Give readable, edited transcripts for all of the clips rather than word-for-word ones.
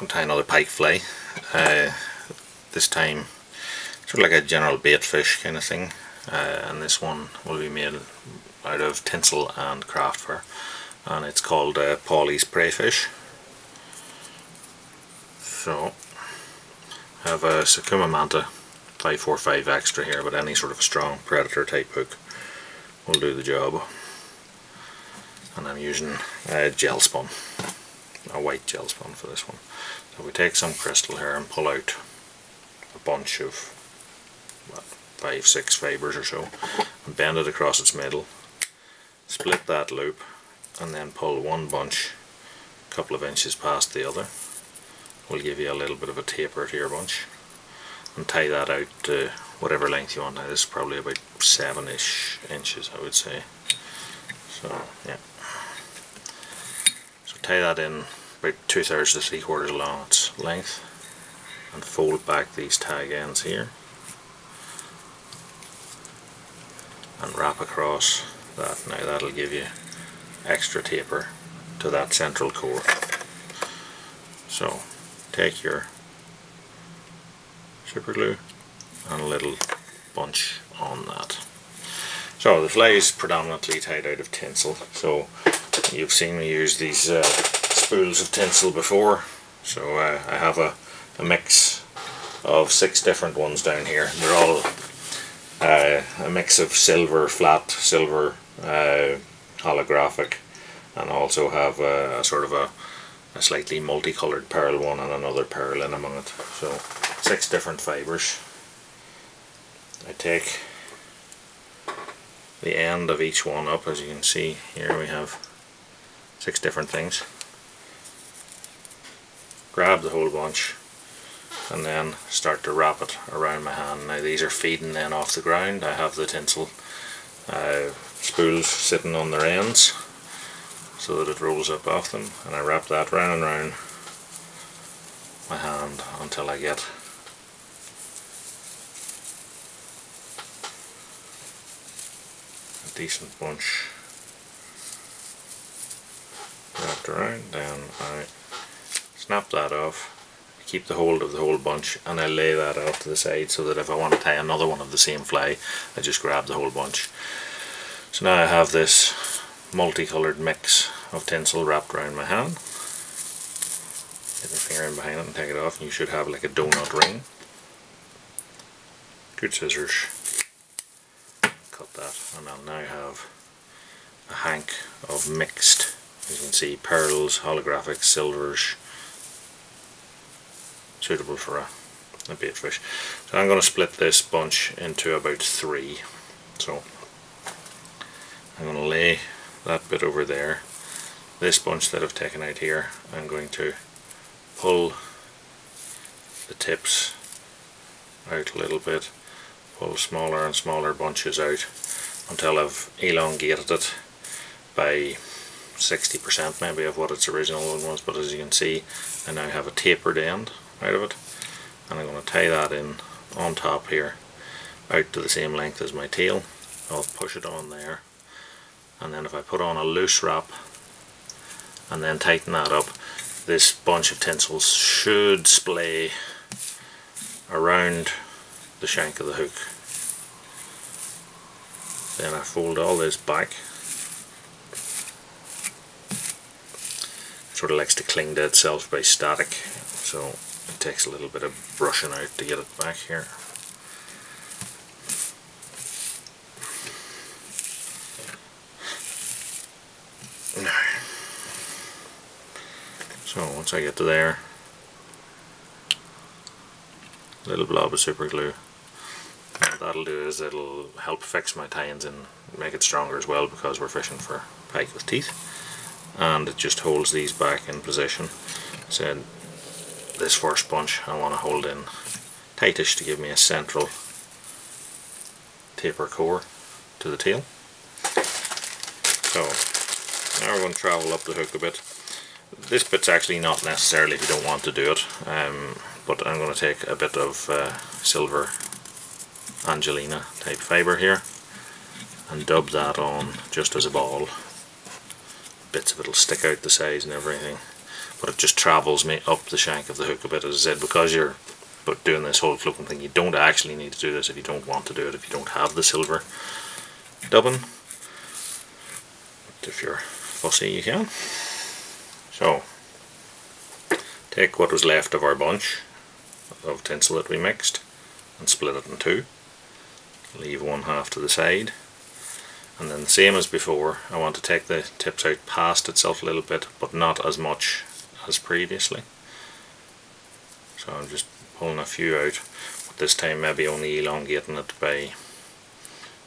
going to tie another pike fillet. This time sort of like a general bait fish kind of thing, and this one will be made out of tinsel and craft fur, and it's called Paulies Preyfish. So I have a Sakuma Manta 545 extra here, but any sort of a strong predator type hook will do the job. And I'm using a gel spun, a white gel spun for this one. So we take some crystal here and pull out a bunch of 5-6 fibres or so, and bend it across its middle, split that loop, and then pull one bunch a couple of inches past the other. Will give you a little bit of a taper to your bunch, and tie that out to whatever length you want. Now this is probably about 7-ish inches, I would say. So yeah, so tie that in about 2/3 to 3/4 along its length, and fold back these tag ends here and wrap across that. Now that'll give you extra taper to that central core. So take your super glue and a little bunch on that. So the fillet is predominantly tied out of tinsel, so you've seen me use these spools of tinsel before. So I have a mix of 6 different ones down here. They're all a mix of silver, flat silver, holographic, and also have a sort of a slightly multicolored pearl one and another pearl in among it. So 6 different fibres. I take the end of each one up. As you can see here, we have 6 different things. Grab the whole bunch and then start to wrap it around my hand. Now these are feeding then off the ground. I have the tinsel spools sitting on their ends so that it rolls up off them, and I wrap that round and round my hand until I get a decent bunch wrapped around. Then I snap that off, keep the hold of the whole bunch, and I lay that off to the side so that if I want to tie another one of the same fly, I just grab the whole bunch. So now I have this multicolored mix of tinsel wrapped around my hand. Get my finger in behind it and take it off, and you should have like a donut ring. Good scissors. Cut that, and I'll now have a hank of mixed, as you can see, pearls, holographic, silvers, suitable for a bait fish. So I'm going to split this bunch into about 3. So I'm going to lay that bit over there. This bunch that I've taken out here, I'm going to pull the tips out a little bit, pull smaller and smaller bunches out until I've elongated it by 60% maybe of what its original one was. But as you can see, I now have a tapered end out of it, and I'm going to tie that in on top here out to the same length as my tail. I'll push it on there, and then if I put on a loose wrap and then tighten that up, this bunch of tinsels should splay around the shank of the hook. Then I fold all this back. It sort of likes to cling to itself by static, so it takes a little bit of brushing out to get it back here. So once I get to there, a little blob of super glue. What that'll do is it'll help fix my tie-ins and make it stronger as well, because we're fishing for pike with teeth, and it just holds these back in position. So this first bunch I want to hold in tightish to give me a central taper core to the tail. So now we're going to travel up the hook a bit. This bit's actually not necessarily if you don't want to do it, but I'm going to take a bit of silver Angelina type fibre here and dub that on just as a ball. Bits of it will stick out the sides and everything, but it just travels me up the shank of the hook a bit. As I said, because you're doing this whole cloaking thing, you don't actually need to do this if you don't want to do it, if you don't have the silver dubbing. But if you're fussy, you can. So, take what was left of our bunch of tinsel that we mixed and split it in two. Leave one half to the side, and then the same as before, I want to take the tips out past itself a little bit, but not as much as previously. So I'm just pulling a few out, but this time maybe only elongating it by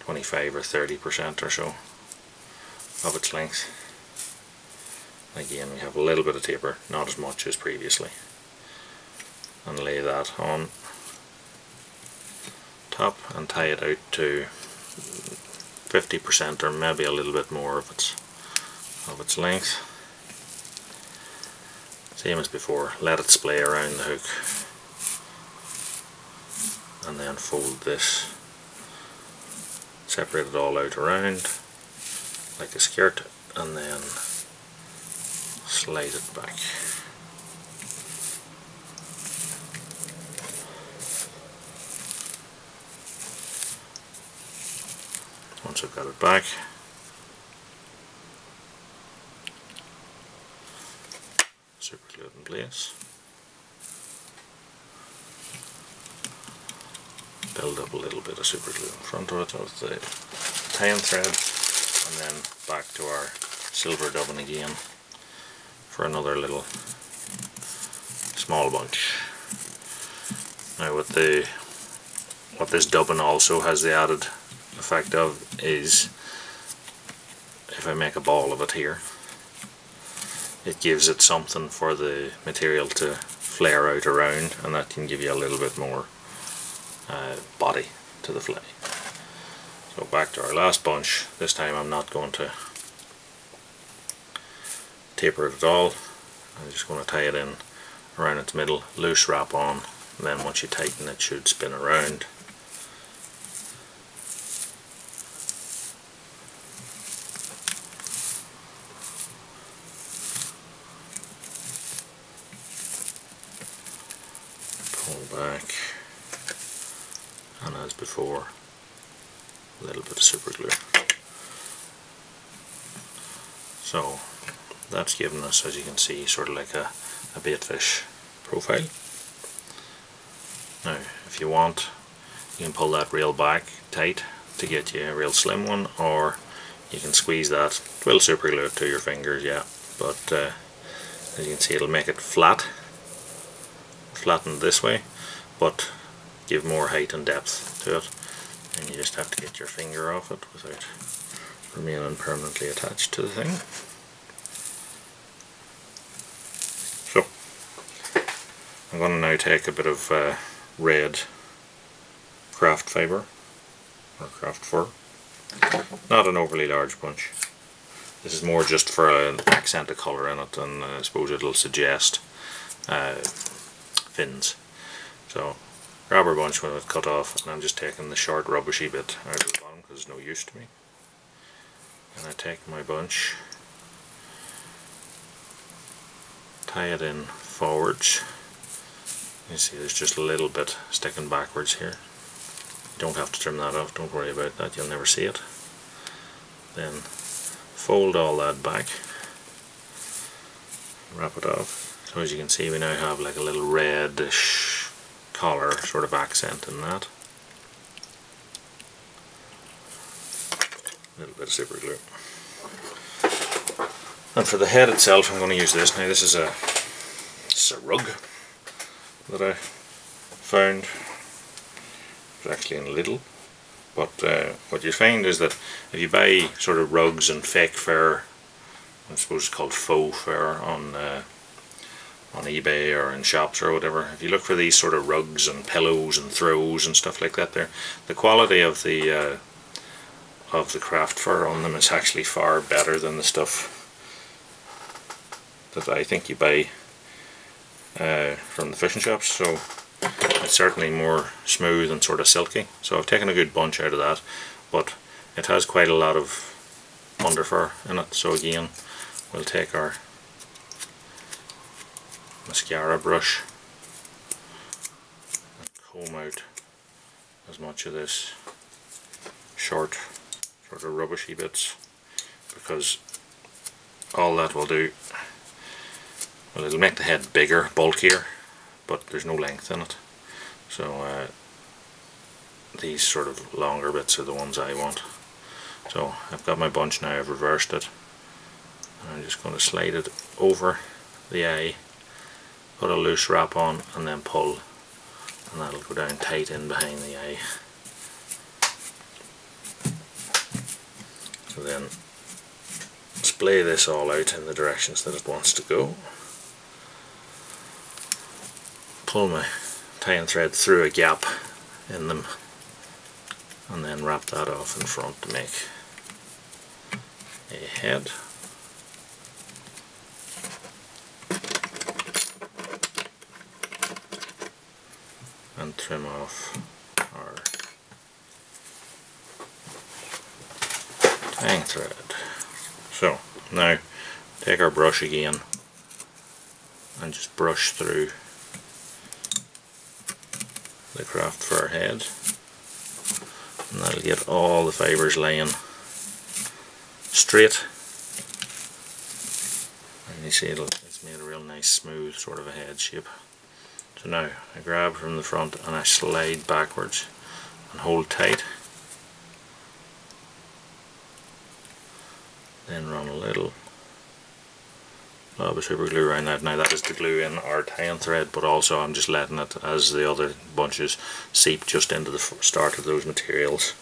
25 or 30% or so of its length. Again, we have a little bit of taper, not as much as previously, and lay that on top and tie it out to 50% or maybe a little bit more of its length. Same as before, let it splay around the hook, and then fold this, separate it all out around like a skirt, and then slide it back. Once I've got it back, super glue it in place, build up a little bit of super glue in front of it with the tying thread, and then back to our silver dubbing again for another little small bunch. Now what this dubbing also has the added effect of is, if I make a ball of it here, it gives it something for the material to flare out around, and that can give you a little bit more body to the fillet. So back to our last bunch. This time I'm not going to taper it at all. I'm just going to tie it in around its middle, loose wrap on, and then once you tighten it should spin around. Pull back, and as before, a little bit of super glue. So that's given us, as you can see, sort of like a baitfish profile. Now if you want, you can pull that rail back tight to get you a real slim one, or you can squeeze that. It will super glue it to your fingers, yeah, but as you can see, it'll make it flattened this way, but give more height and depth to it, and you just have to get your finger off it without remaining permanently attached to the thing. So I'm going to now take a bit of red craft fibre or craft fur, not an overly large bunch. This is more just for an accent of colour in it, and I suppose it'll suggest fins. So grab our bunch when it's cut off, and I'm just taking the short rubbishy bit out of the bottom because it's no use to me. And I take my bunch, tie it in forwards. You see there's just a little bit sticking backwards here. You don't have to trim that off, don't worry about that, you'll never see it. Then fold all that back, wrap it off. So as you can see, we now have like a little reddish collar sort of accent in that. A little bit of super glue. And for the head itself, I'm going to use this. Now this is a rug that I found. It's actually in Lidl. But what you find is that if you buy sort of rugs and fake fur, I suppose it's called faux fur, on eBay or in shops or whatever, if you look for these sort of rugs and pillows and throws and stuff like that, the quality of the craft fur on them is actually far better than the stuff that I think you buy from the fishing shops. So it's certainly more smooth and sort of silky. So I've taken a good bunch out of that, but it has quite a lot of underfur in it. So again, we'll take our mascara brush and comb out as much of this short sort of rubbishy bits, because all that will do, well, it'll make the head bigger, bulkier, but there's no length in it. So these sort of longer bits are the ones I want. So I've got my bunch now, I've reversed it, and I'm just going to slide it over the eye, put a loose wrap on, and then pull, and that'll go down tight in behind the eye. So then splay this all out in the directions that it wants to go. Pull my tying thread through a gap in them, and then wrap that off in front to make a head. And trim off our tying thread. So now take our brush again and just brush through the craft for our head, and that'll get all the fibres laying straight, and you see it's made a real nice smooth sort of a head shape. So now I grab from the front and I slide backwards and hold tight, then run a little blob of super glue around that. Now that is to glue in our tying thread, but also I'm just letting it, as the other bunches, seep just into the start of those materials,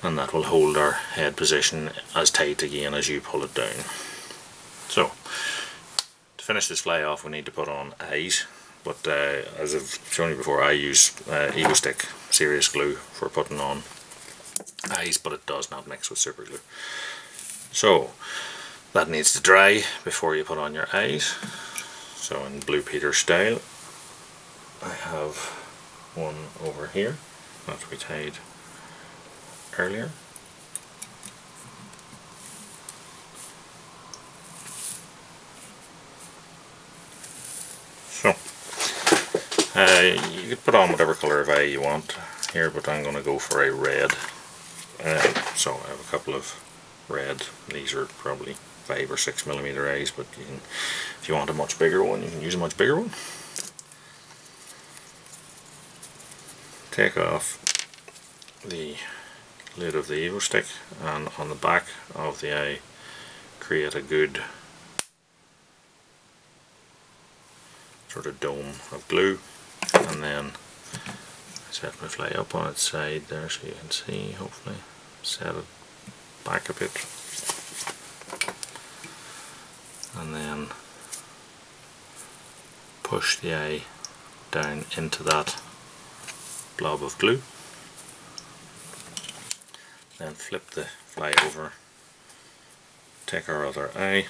and that will hold our head position as tight again as you pull it down. So to finish this fly off, we need to put on eyes, but as I've shown you before, I use Evo Stick serious glue for putting on eyes, but it does not mix with super glue. So that needs to dry before you put on your eyes. So in Blue Peter style, I have one over here that we tied earlier. So you could put on whatever colour of eye you want here, but I'm going to go for a red. So I have a couple of red. These are probably 5 or 6 millimeter eyes, but you can, if you want a much bigger one, you can use a much bigger one. Take off the lid of the Evo Stick, and on the back of the eye create a good sort of dome of glue, and then set my fly up on its side there so you can see, hopefully. Set it back a bit, and then push the eye down into that blob of glue. Then flip the fly over, take our other eye,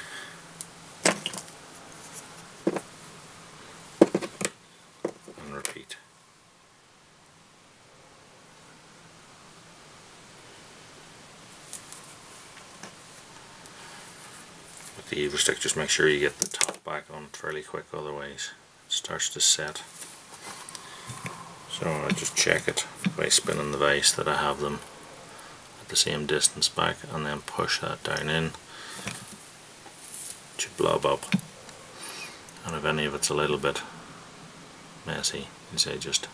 and repeat. With the Evo Stick, just make sure you get the top back on it fairly quick, otherwise it starts to set. So I just check it by spinning the vise that I have them at the same distance back, and then push that down in. It should blob up, and if any of it's a little bit messy, you say just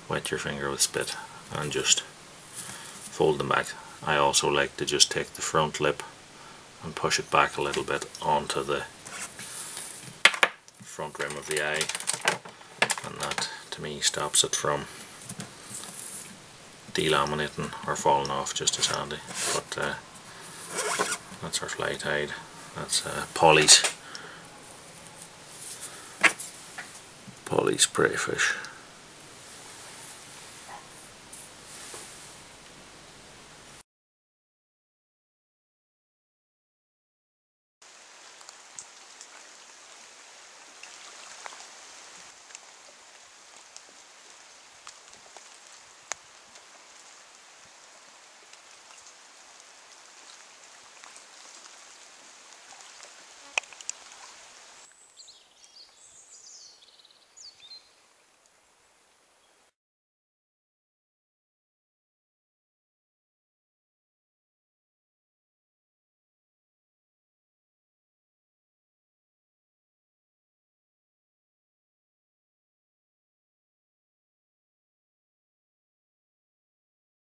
wet your finger with spit and just fold them back. I also like to just take the front lip and push it back a little bit onto the front rim of the eye, and that to me stops it from delaminating or falling off just as handy. But that's our fly tied. That's Paulies Preyfish.